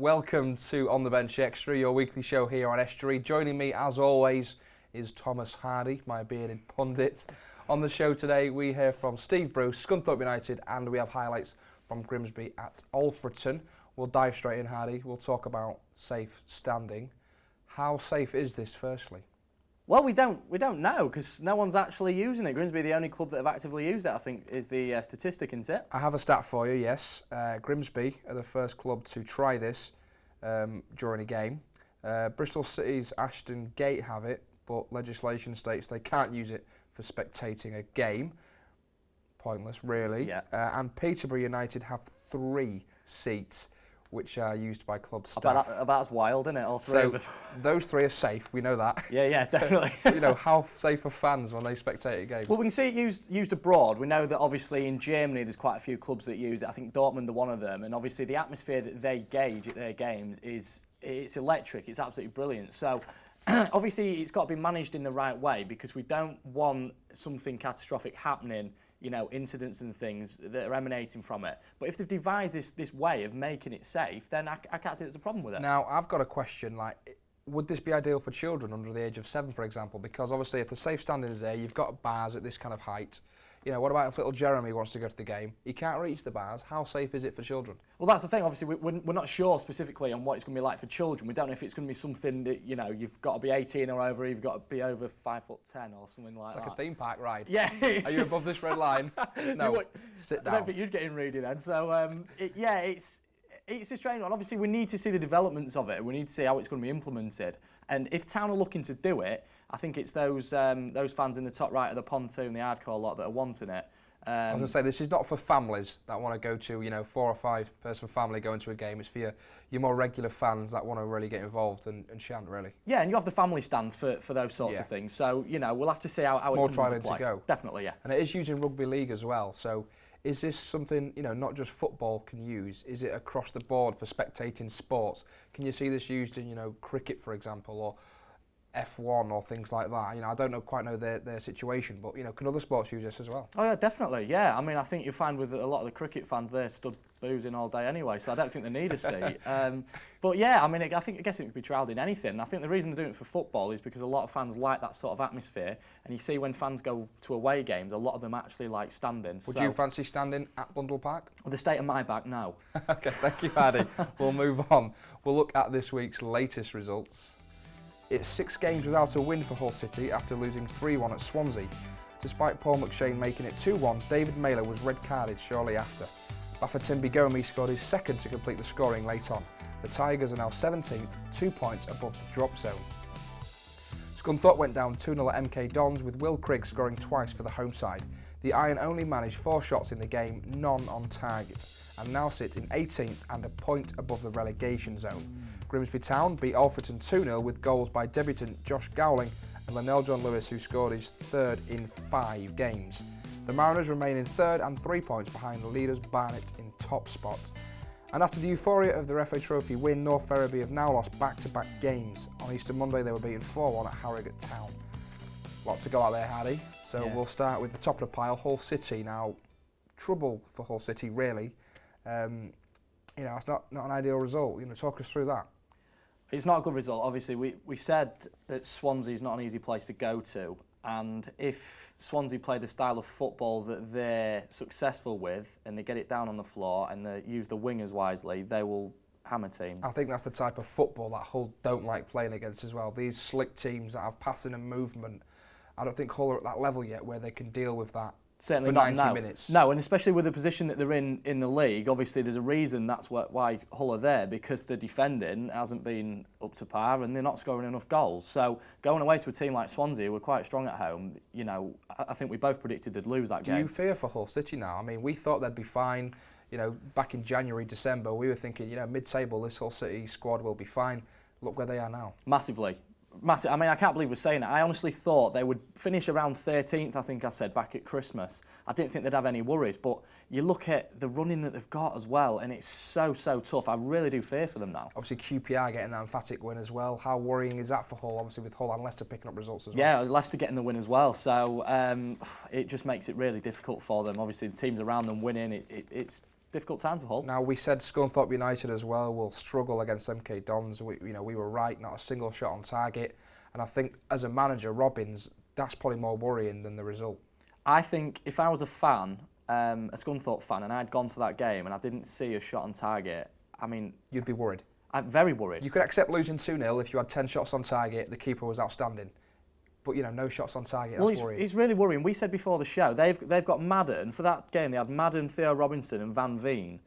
welcome to On the Bench Extra, your weekly show here on Estuary. Joining me, as always, is Thomas Hardy, my bearded pundit. On the show today, we hear from Steve Bruce, Scunthorpe United, and we have highlights from Grimsby at Alfreton. We'll dive straight in, Hardy. We'll talk about safe standing. How safe is this, firstly? Well, we don't know because no one's actually using it. Grimsby, the only club that have actively used it, I think, is the statistic, isn't it? I have a stat for you, yes. Grimsby are the first club to try this during a game. Bristol City's Ashton Gate have it, but legislation states they can't use it for spectating a game. Pointless, really. Yeah. And Peterborough United have 3 seats, which are used by club staff. That's wild, isn't it? All three of them. Those 3 are safe, we know that. Yeah, definitely. You know, how safe are fans when they spectate a game? Well, we can see it used abroad. We know that obviously in Germany there's quite a few clubs that use it. I think Dortmund are one of them, and obviously the atmosphere that they gauge at their games it's electric. It's absolutely brilliant. So obviously it's got to be managed in the right way because we don't want something catastrophic happening, you know, incidents and things that are emanating from it. But if they've devised this way of making it safe, then I can't see there's a problem with it. Now, I've got a question, like, would this be ideal for children under the age of 7, for example? Because obviously if the safe standing is there, you've got bars at this kind of height. You know, what about if little Jeremy wants to go to the game? He can't reach the bars. How safe is it for children? Well, that's the thing. Obviously, we're not sure specifically on what it's going to be like for children. We don't know if it's going to be something that, you know, you've got to be 18 or over, you've got to be over 5'10" or something like that. It's like a theme park ride. Yeah. Are you above this red line? No, sit down. I don't think you'd get in Reidy then. So, it's a strange one. Obviously, we need to see the developments of it. We need to see how it's going to be implemented. And if Town are looking to do it, I think it's those fans in the top right of the pontoon, the hardcore lot, that are wanting it. I was going to say, this is not for families that want to go to, you know, 4 or 5 person family going to a game. It's for your more regular fans that want to really get involved and shan't really. Yeah, and you have the family stands for those sorts of things. So, you know, we'll have to see how it more comes into play. To go. Definitely, yeah. And it is used in rugby league as well. So is this something, you know, not just football can use? Is it across the board for spectating sports? Can you see this used in, you know, cricket, for example, or F1 or things like that? You know, I don't quite know their situation, but, you know, can other sports use this as well? Oh yeah, definitely, yeah. I mean, I think you find with a lot of the cricket fans, they're stood boozing all day anyway, so I don't think they need a seat. But yeah, I mean, I guess it could be trialled in anything. I think the reason they're doing it for football is because a lot of fans like that sort of atmosphere, and you see when fans go to away games, a lot of them actually like standing. Would you fancy standing at Blundell Park? With the state of my back, no. Okay, thank you, Hardy. We'll move on. We'll look at this week's latest results. It's 6 games without a win for Hull City after losing 3-1 at Swansea. Despite Paul McShane making it 2-1, David Mailer was red-carded shortly after. Bafétimbi Gomi scored his second to complete the scoring late on. The Tigers are now 17th, 2 points above the drop zone. Scunthorpe went down 2-0 at MK Dons, with Will Crigg scoring twice for the home side. The Iron only managed 4 shots in the game, none on target, and now sit in 18th and a point above the relegation zone. Grimsby Town beat Alfreton 2-0 with goals by debutant Josh Gowling and Lionel John Lewis, who scored his 3rd in 5 games. The Mariners remain in 3rd and 3 points behind the leaders Barnet in top spot. And after the euphoria of their FA Trophy win, North Ferriby have now lost back-to-back games. On Easter Monday they were beaten 4-1 at Harrogate Town. Lot to go out there, Hardy. So We'll start with the top of the pile, Hull City. Now, trouble for Hull City, really. You know, it's not an ideal result. You know, talk us through that. It's not a good result. Obviously, we said that Swansea is not an easy place to go to, and if Swansea play the style of football that they're successful with, and they get it down on the floor and they use the wingers wisely, they will hammer teams. I think that's the type of football that Hull don't like playing against as well. These slick teams that have passing and movement, I don't think Hull are at that level yet where they can deal with that. Certainly for not 90 minutes. No, and especially with the position that they're in the league, obviously there's a reason that's why Hull are there, because the defending hasn't been up to par and they're not scoring enough goals. So going away to a team like Swansea, who are quite strong at home, you know, I think we both predicted they'd lose that game. Do you fear for Hull City now? I mean, we thought they'd be fine. You know, back in January, December, we were thinking, you know, mid-table, this Hull City squad will be fine. Look where they are now. Massively. Massive. I mean, I can't believe we're saying it. I honestly thought they would finish around 13th, I think I said, back at Christmas. I didn't think they'd have any worries, but you look at the running that they've got as well, and it's so tough. I really do fear for them now. Obviously, QPR getting that emphatic win as well. How worrying is that for Hull, obviously, with Hull and Leicester picking up results as well? Yeah, Leicester getting the win as well, so it just makes it really difficult for them. Obviously, the teams around them winning, difficult time for Hull. Now, we said Scunthorpe United as well will struggle against MK Dons. We were right, not a single shot on target. And I think as a manager, Robbins, that's probably more worrying than the result. I think if I was a fan, a Scunthorpe fan, and I'd gone to that game and I didn't see a shot on target, I mean... You'd be worried. I'm very worried. You could accept losing 2-0 if you had 10 shots on target, the keeper was outstanding. But, no shots on target, that's worrying. It's really worrying. We said before the show, they've got Madden. For that game, they had Madden, Theo Robinson and Van Veen,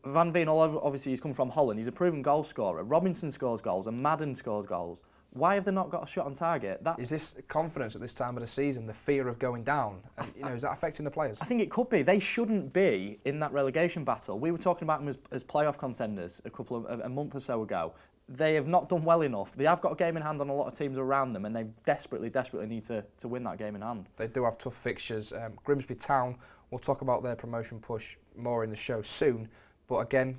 Van Veen, obviously he's come from Holland, he's a proven goal scorer. Robinson scores goals and Madden scores goals. Why have they not got a shot on target? Is this confidence at this time of the season, the fear of going down? Is that affecting the players? I think it could be. They shouldn't be in that relegation battle. We were talking about them as playoff contenders a month or so ago. They have not done well enough. They have got a game in hand on a lot of teams around them, and they desperately need to win that game in hand. They do have tough fixtures. Grimsby Town, we'll talk about their promotion push more in the show soon. But again,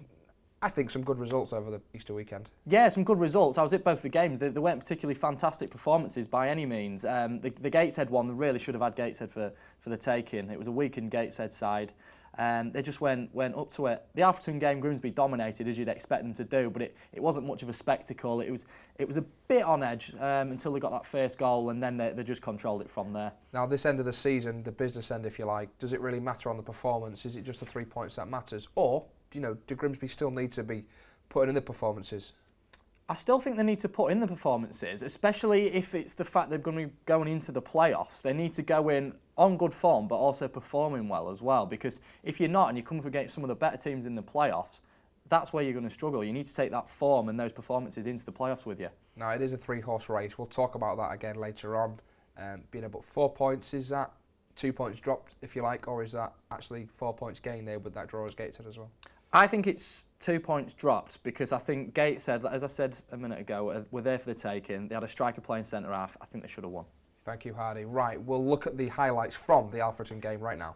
I think some good results over the Easter weekend. Yeah, some good results. I was at both the games. They weren't particularly fantastic performances by any means. The Gateshead one, they really should have had Gateshead for the taking. It was a weakened Gateshead side. They just went up to it. The Alfreton game, Grimsby dominated as you'd expect them to do, but it wasn't much of a spectacle. It was a bit on edge until they got that first goal, and then they just controlled it from there. Now, this end of the season, the business end, if you like, does it really matter on the performance? Is it just the 3 points that matters, or do Grimsby still need to be putting in the performances? I still think they need to put in the performances, especially if it's the fact they're going to be going into the playoffs. They need to go in on good form, but also performing well as well. Because if you're not and you come up against some of the better teams in the playoffs, that's where you're going to struggle. You need to take that form and those performances into the playoffs with you. Now, it is a 3-horse race. We'll talk about that again later on. But 4 points, is that 2 points dropped, if you like, or is that actually 4 points gained there with that draw as Gateshead as well? I think it's 2 points dropped because I think Gateshead, as I said a minute ago, were there for the taking. They had a striker playing centre half. I think they should have won. Thank you, Hardy. Right, we'll look at the highlights from the Alfreton game right now.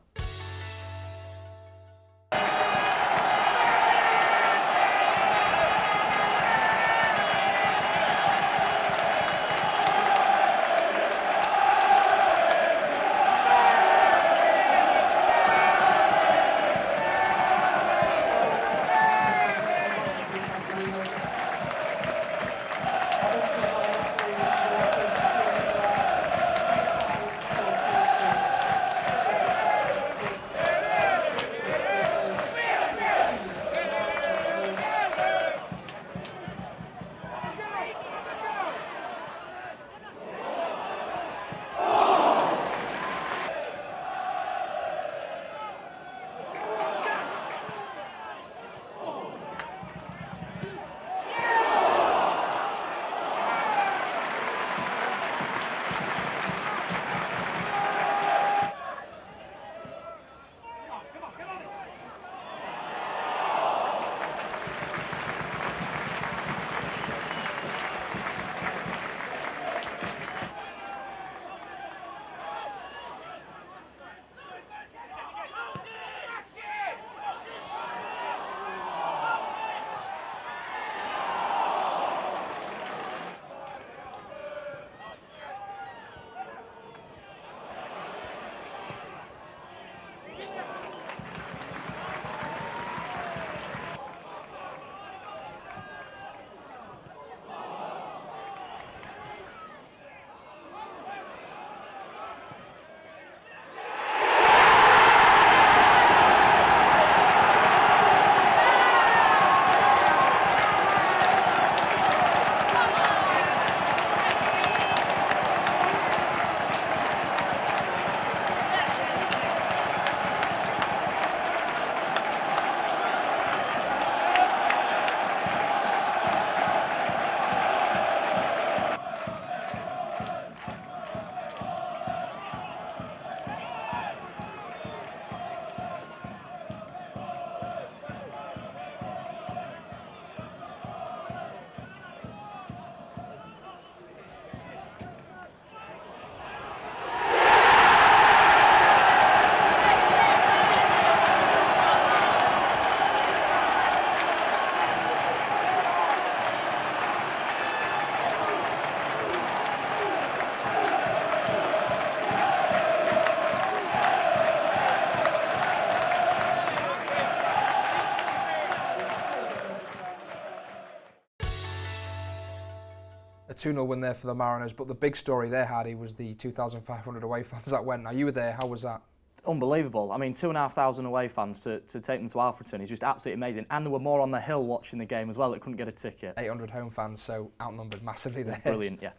A 2-0 win there for the Mariners, but the big story there, Hardy, was the 2,500 away fans that went. Now, you were there. How was that? Unbelievable. I mean, 2,500 away fans to take them to Alfreton is just absolutely amazing. And there were more on the hill watching the game as well that couldn't get a ticket. 800 home fans, so outnumbered massively there. Brilliant, yeah.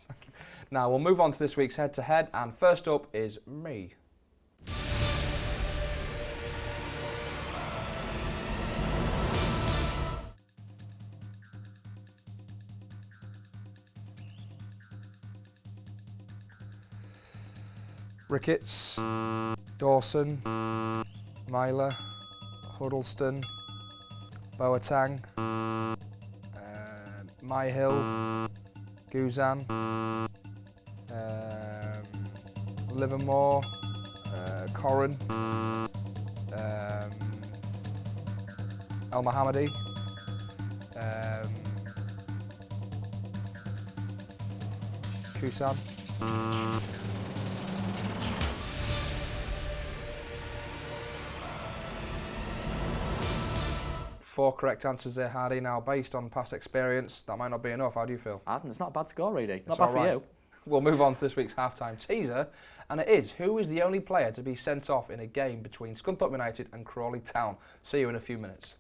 Now, we'll move on to this week's head-to-head, and first up is me. Ricketts, Dawson, Myler, Huddleston, Boateng, Myhill, Guzan, Livermore, Corrin, El Mohammadi, Kusan. 4 correct answers there, Hardy. Now, based on past experience, that might not be enough. How do you feel? It's not a bad score, Reidy. Not It's bad all for right. you. We'll move on to this week's halftime teaser, and it is, who is the only player to be sent off in a game between Scunthorpe United and Crawley Town? See you in a few minutes.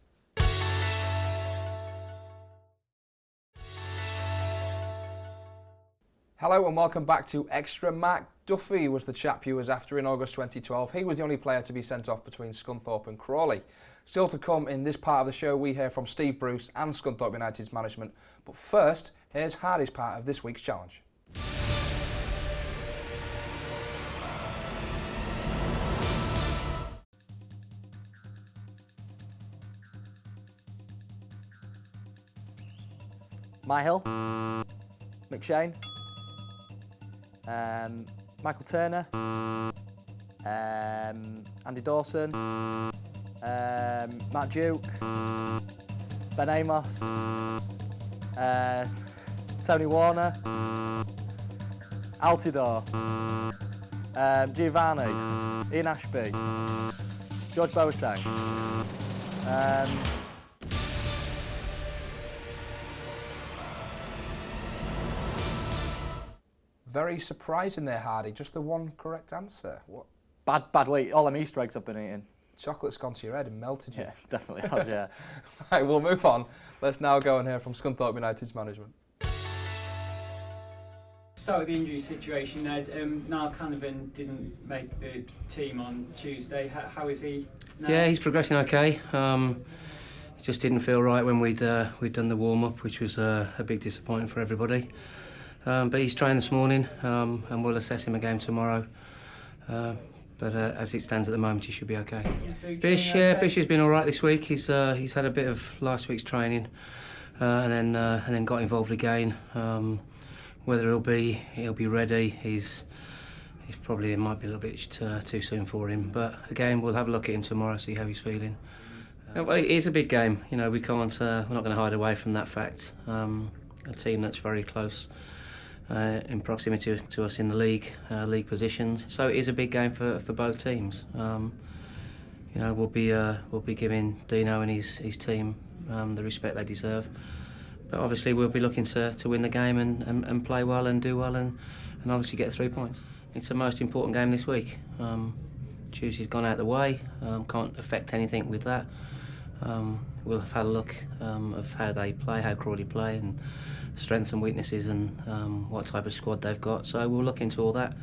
Hello and welcome back to Extra. Mac Duffy was the chap you was after in August 2012. He was the only player to be sent off between Scunthorpe and Crawley. Still to come in this part of the show, we hear from Steve Bruce and Scunthorpe United's management. But first, here's Hardy's part of this week's challenge. Myhill, McShane, Michael Turner, Andy Dawson, Matt Duke, Ben Amos, Tony Warner, Altidore, Giovanni, Ian Ashby, George Boateng. Very surprising there, Hardy. Just the one correct answer. What? Bad week. All them Easter eggs I've been eating. Chocolate's gone to your head and melted you. Yeah, definitely has, yeah. Right, we'll move on. Let's now go and hear from Scunthorpe United's management. Start with the injury situation, Ned. Niall Canavan didn't make the team on Tuesday. How is he now? Yeah, he's progressing okay. He just didn't feel right when we'd done the warm-up, which was a big disappointment for everybody. But he's trained this morning, and we'll assess him again tomorrow. But as it stands at the moment, he should be okay. Bish has been all right this week. He's had a bit of last week's training, and then got involved again. Whether he'll be ready, he's probably, it might be a little bit too soon for him. But again, we'll have a look at him tomorrow, see how he's feeling. Well, it is a big game. You know, we're not going to hide away from that fact. A team that's very close. In proximity to us in the league positions, so it is a big game for both teams. You know, we'll be giving Dino and his team the respect they deserve, but obviously we'll be looking to win the game and play well and do well and obviously get 3 points. It's the most important game this week. Tuesday's gone out the way, can't affect anything with that. We'll have had a look of how they play, how Crawley play, and strengths and weaknesses, and what type of squad they've got. So we'll look into all that,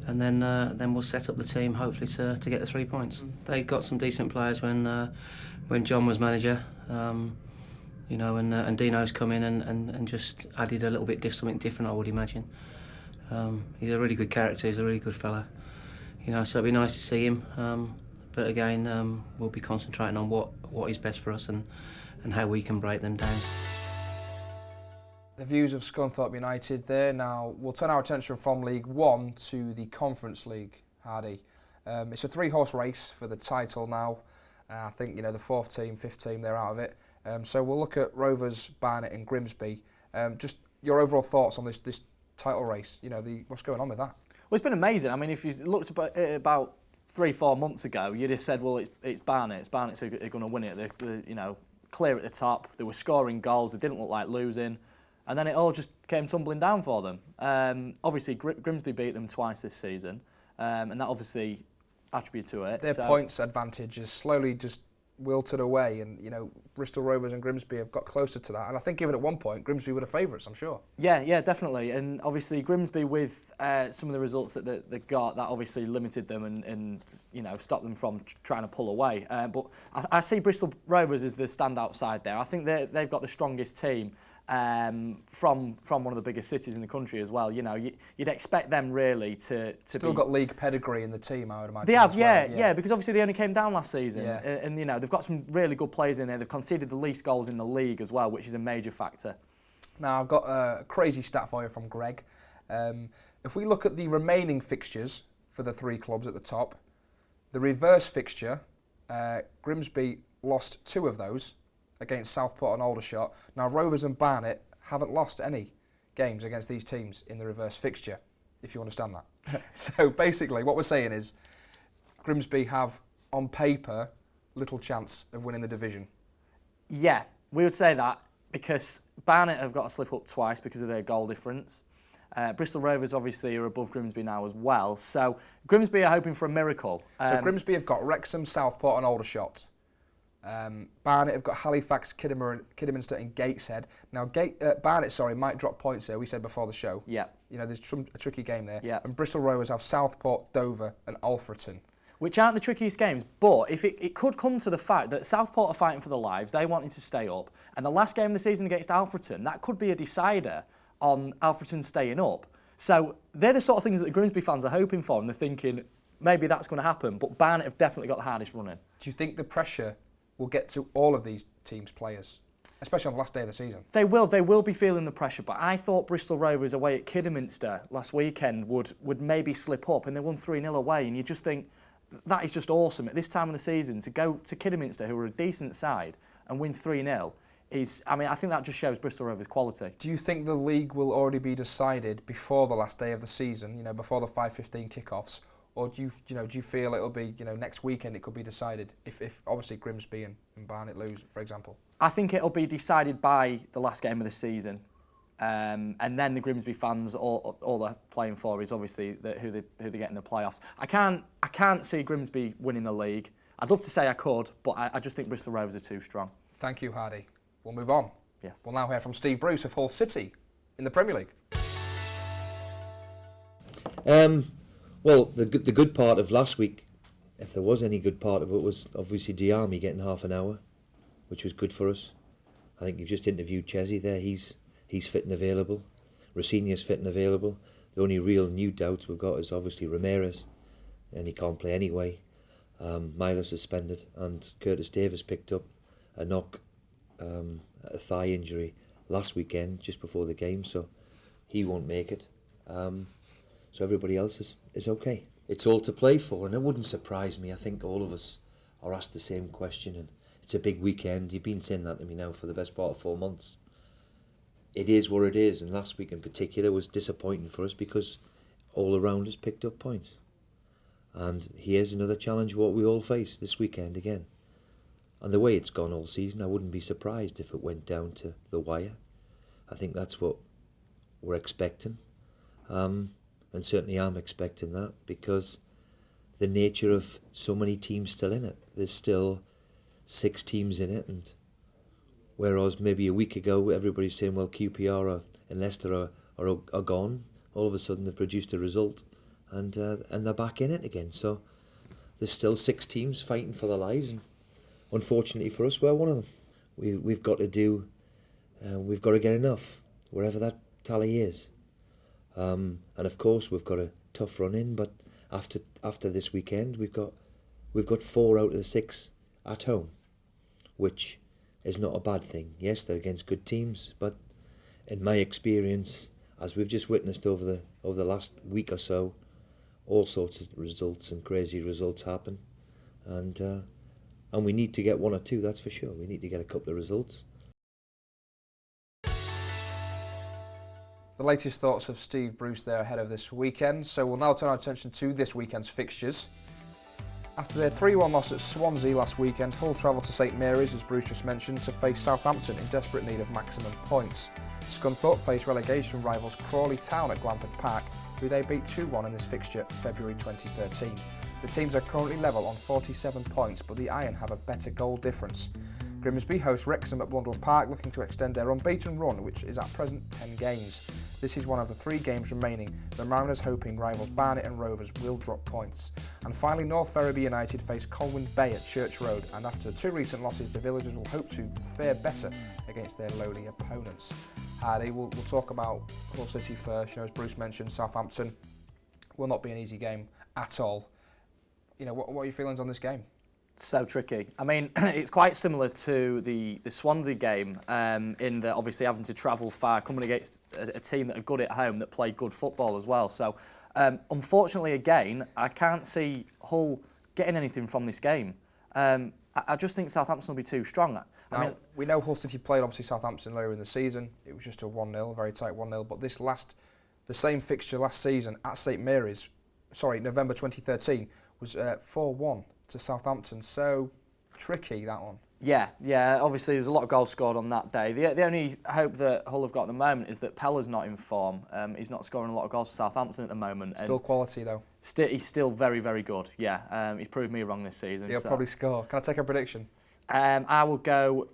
and then we'll set up the team hopefully to get the 3 points. They got some decent players when John was manager, you know, and Dino's come in and just added a little bit something different, I would imagine. He's a really good character. He's a really good fella, you know. So it'd be nice to see him. But again, we'll be concentrating on what is best for us and how we can break them down. The views of Scunthorpe United there. Now, we'll turn our attention from League One to the Conference League, Hardy. It's a 3-horse race for the title now. I think, you know, the 4th team, 5th team, they're out of it. So we'll look at Rovers, Barnet and Grimsby. Just your overall thoughts on this title race, you know, what's going on with that? Well, it's been amazing. I mean, if you looked about 3-4 months ago, you'd have said, well, it's Barnet. It's Barnet who are going to win it. They're, you know, clear at the top. They were scoring goals. They didn't look like losing. and then it all just came tumbling down for them. Obviously, Grimsby beat them twice this season, and that obviously attributed to it. Their points advantage is slowly just wilted away, and Bristol Rovers and Grimsby have got closer to that, and I think even at one point Grimsby were the favourites, I'm sure. Yeah, definitely, and obviously Grimsby with some of the results that they got, that obviously limited them and stopped them from trying to pull away. But I see Bristol Rovers as the standout side there. I think they've got the strongest team from one of the biggest cities in the country as well. You'd expect them really to still got league pedigree in the team, I would imagine. They have, yeah, because obviously they only came down last season, yeah. and they've got some really good players in there. They've conceded the least goals in the league as well, which is a major factor. Now I've got a crazy stat for you from Greg. If we look at the remaining fixtures for the three clubs at the top, the reverse fixture, Grimsby lost 2 of those against Southport and Aldershot. Now Rovers and Barnet haven't lost any games against these teams in the reverse fixture, if you understand that. So basically what we're saying is Grimsby have, on paper, little chance of winning the division. Yeah, we would say that because Barnet have got to slip up twice because of their goal difference. Bristol Rovers obviously are above Grimsby now as well. So Grimsby are hoping for a miracle. So Grimsby have got Wrexham, Southport and Aldershot. Barnet have got Halifax, Kidderminster and Gateshead. Now Barnet, might drop points there, we said before the show. Yeah. There's a tricky game there. Yeah. And Bristol Rovers have Southport, Dover and Alfreton. Which aren't the trickiest games, but if it could come to the fact that Southport are fighting for their lives, they wanting to stay up, and the last game of the season against Alfreton, that could be a decider on Alfreton staying up. So they're the sort of things that the Grimsby fans are hoping for, and they're thinking maybe that's going to happen, but Barnet have definitely got the hardest running. Do you think the pressure will get to all of these teams' players, especially on the last day of the season? They will be feeling the pressure, but I thought Bristol Rovers away at Kidderminster last weekend would maybe slip up, and they won 3-0 away, and you just think, that is just awesome. At this time of the season, to go to Kidderminster, who are a decent side, and win 3-0, I think that just shows Bristol Rovers' quality. Do you think the league will already be decided before the last day of the season, before the 5:15 kickoffs? Or do you feel it'll be, next weekend it could be decided if obviously Grimsby and Barnet lose, for example? I think it'll be decided by the last game of the season. And then the Grimsby fans, all they're playing for is obviously who they get in the playoffs. I can't see Grimsby winning the league. I'd love to say I could, but I just think Bristol Rovers are too strong. Thank you, Hardy. We'll move on. Yes. We'll now hear from Steve Bruce of Hull City in the Premier League. Well, the good part of last week, if there was any good part of it, was obviously Diarmi getting half an hour, which was good for us. I think you've just interviewed Chesney there. He's fit and available. Rossini's fit and available. The only real new doubts we've got is obviously Ramirez, and he can't play anyway. Myler suspended, and Curtis Davis picked up a knock, a thigh injury last weekend, just before the game, so he won't make it. So everybody else is okay. It's all to play for, and it wouldn't surprise me. I think all of us are asked the same question, and it's a big weekend. You've been saying that to me now for the best part of 4 months. It is what it is, and last week in particular was disappointing for us because all around us picked up points. And here's another challenge what we all face this weekend again. And the way it's gone all season, I wouldn't be surprised if it went down to the wire. I think that's what we're expecting. And certainly I'm expecting that because the nature of so many teams still in it. There's still 6 teams in it, and whereas maybe a week ago everybody's saying, well, QPR and Leicester are gone, all of a sudden they've produced a result and they're back in it again. So there's still 6 teams fighting for their lives, and unfortunately for us, we're one of them. We've got to get enough, wherever that tally is. And of course we've got a tough run in, but after this weekend we've got 4 out of the 6 at home, which is not a bad thing. Yes, they're against good teams, but in my experience, as we've just witnessed over the last week or so, all sorts of results and crazy results happen, and we need to get 1 or 2. That's for sure. We need to get a couple of results. The latest thoughts of Steve Bruce there ahead of this weekend. So we'll now turn our attention to this weekend's fixtures. After their 3-1 loss at Swansea last weekend, Hull travelled to St Mary's, as Bruce just mentioned, to face Southampton in desperate need of maximum points. Scunthorpe faced relegation rivals Crawley Town at Glanford Park, who they beat 2-1 in this fixture February 2013. The teams are currently level on 47 points, but the Iron have a better goal difference. Grimsby host Wrexham at Blundell Park, looking to extend their unbeaten run, which is at present 10 games. This is one of the 3 games remaining, the Mariners hoping rivals Barnet and Rovers will drop points. And finally, North Ferriby United face Colwyn Bay at Church Road, and after 2 recent losses, the villagers will hope to fare better against their lowly opponents. Hardy, we'll talk about Hull City first. As Bruce mentioned, Southampton will not be an easy game at all. What are your feelings on this game? So tricky. I mean, it's quite similar to the Swansea game in that obviously having to travel far, coming against a team that are good at home, that play good football as well. So, unfortunately, again, I can't see Hull getting anything from this game. I just think Southampton will be too strong. I mean, we know Hull City played obviously Southampton earlier in the season. It was just a 1-0, a very tight 1-0. But the same fixture last season at St Mary's, November 2013, was 4-1 to Southampton. So tricky, that one. Yeah. Obviously, there's a lot of goals scored on that day. The only hope that Hull have got at the moment is that Pella's not in form. He's not scoring a lot of goals for Southampton at the moment. Still quality, though. He's still very, very good. Yeah, he's proved me wrong this season. He'll probably score. Can I take a prediction? I'll go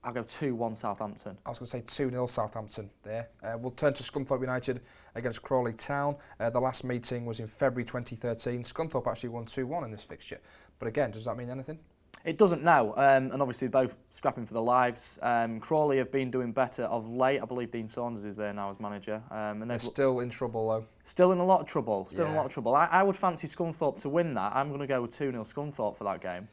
2-1 Southampton. I was going to say 2-0 Southampton there. We'll turn to Scunthorpe United against Crawley Town. The last meeting was in February 2013. Scunthorpe actually won 2-1 in this fixture. But again, does that mean anything? It doesn't now, and obviously both scrapping for their lives. Crawley have been doing better of late. I believe Dean Saunders is there now as manager. And they're still in trouble, though. Still in a lot of trouble. In a lot of trouble. I would fancy Scunthorpe to win that. I'm going to go with 2-0 Scunthorpe for that game.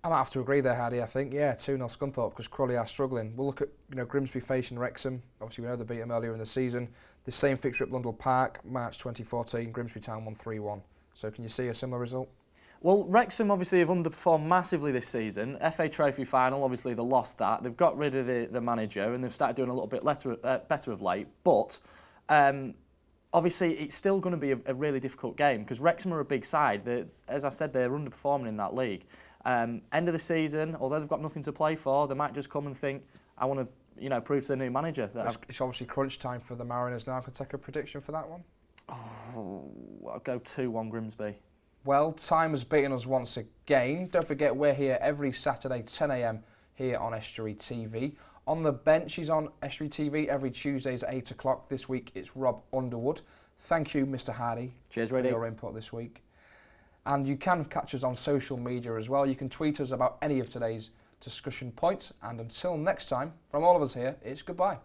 I might have to agree there, Hardy. I think, 2-0 Scunthorpe, because Crawley are struggling. We'll look at Grimsby facing Wrexham. Obviously, we know they beat them earlier in the season. The same fixture at Blundell Park, March 2014. Grimsby Town won 3-1. So can you see a similar result? Well, Wrexham obviously have underperformed massively this season. FA Trophy final, obviously they lost that. They've got rid of the manager and they've started doing a little bit better of late. But obviously it's still going to be a really difficult game because Wrexham are a big side. As I said, they're underperforming in that league. End of the season, although they've got nothing to play for, they might just come and think, I want to prove to their new manager. It's obviously crunch time for the Mariners now. Can I take a prediction for that one? I'll go 2-1 Grimsby. Well, time has beaten us once again. Don't forget, we're here every Saturday, 10 a.m. here on Estuary TV. On the Bench is on Estuary TV every Tuesdays at 8 o'clock. This week, it's Rob Underwood. Thank you, Mr. Hardy. Cheers, for Reidy. your input this week. And you can catch us on social media as well. You can tweet us about any of today's discussion points. And until next time, from all of us here, it's goodbye.